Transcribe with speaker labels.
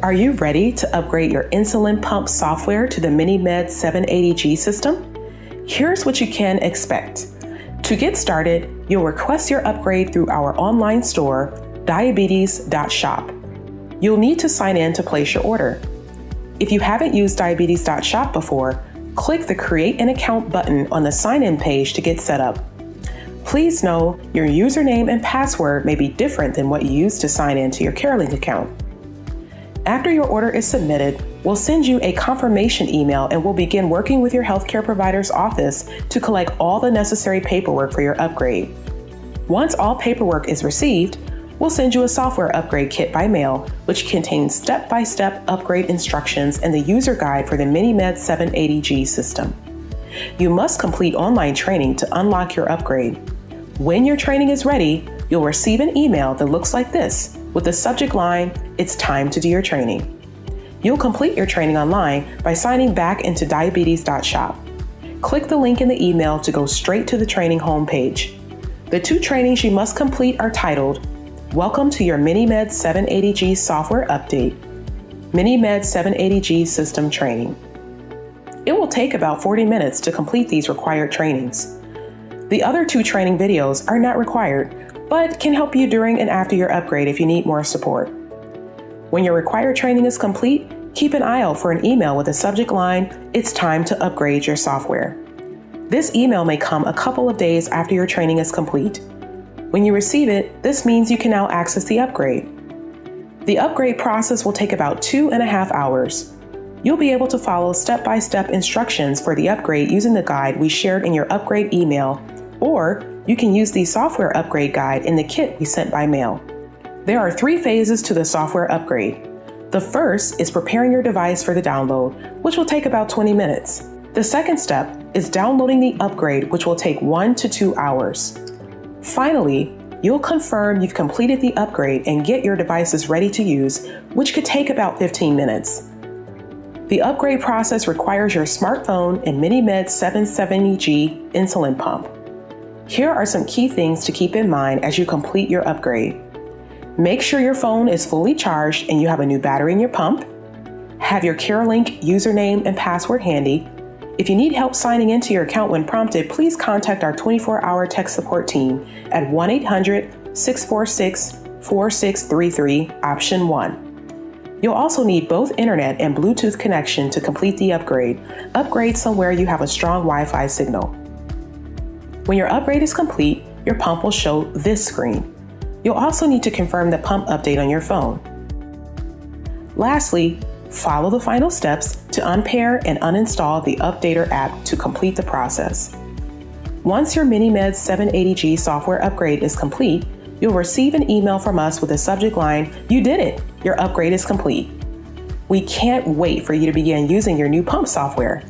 Speaker 1: Are you ready to upgrade your insulin pump software to the MiniMed 780G system? Here's what you can expect. To get started, you'll request your upgrade through our online store, Diabetes.shop. You'll need to sign in to place your order. If you haven't used Diabetes.shop before, click the Create an Account button on the sign-in page to get set up. Please know your username and password may be different than what you use to sign in to your CareLink account. After your order is submitted, we'll send you a confirmation email and we'll begin working with your healthcare provider's office to collect all the necessary paperwork for your upgrade. Once all paperwork is received, we'll send you a software upgrade kit by mail, which contains step-by-step upgrade instructions and the user guide for the MiniMed 780G system. You must complete online training to unlock your upgrade. When your training is ready, you'll receive an email that looks like this, with the subject line, "It's time to do your training." You'll complete your training online by signing back into Diabetes.shop. Click the link in the email to go straight to the training homepage. The 2 trainings you must complete are titled, Welcome to your MiniMed 780G software update, MiniMed 780G system training. It will take about 40 minutes to complete these required trainings. The other 2 training videos are not required, but can help you during and after your upgrade if you need more support. When your required training is complete, keep an eye out for an email with the subject line, "It's time to upgrade your software." This email may come a couple of days after your training is complete. When you receive it, this means you can now access the upgrade. The upgrade process will take about 2.5 hours. You'll be able to follow step-by-step instructions for the upgrade using the guide we shared in your upgrade email, or you can use the software upgrade guide in the kit we sent by mail. There are 3 phases to the software upgrade. The first is preparing your device for the download, which will take about 20 minutes. The second step is downloading the upgrade, which will take 1 to 2 hours. Finally, you'll confirm you've completed the upgrade and get your devices ready to use, which could take about 15 minutes. The upgrade process requires your smartphone and MiniMed 770G insulin pump. Here are some key things to keep in mind as you complete your upgrade. Make sure your phone is fully charged and you have a new battery in your pump. Have your CareLink username and password handy. If you need help signing into your account when prompted, please contact our 24-hour tech support team at 1-800-646-4633, option 1. You'll also need both internet and Bluetooth connection to complete the upgrade. Upgrade somewhere you have a strong Wi-Fi signal. When your upgrade is complete, your pump will show this screen. You'll also need to confirm the pump update on your phone. Lastly, follow the final steps to unpair and uninstall the Updater app to complete the process. Once your MiniMed 780G software upgrade is complete, you'll receive an email from us with the subject line, "You did it! Your upgrade is complete." We can't wait for you to begin using your new pump software.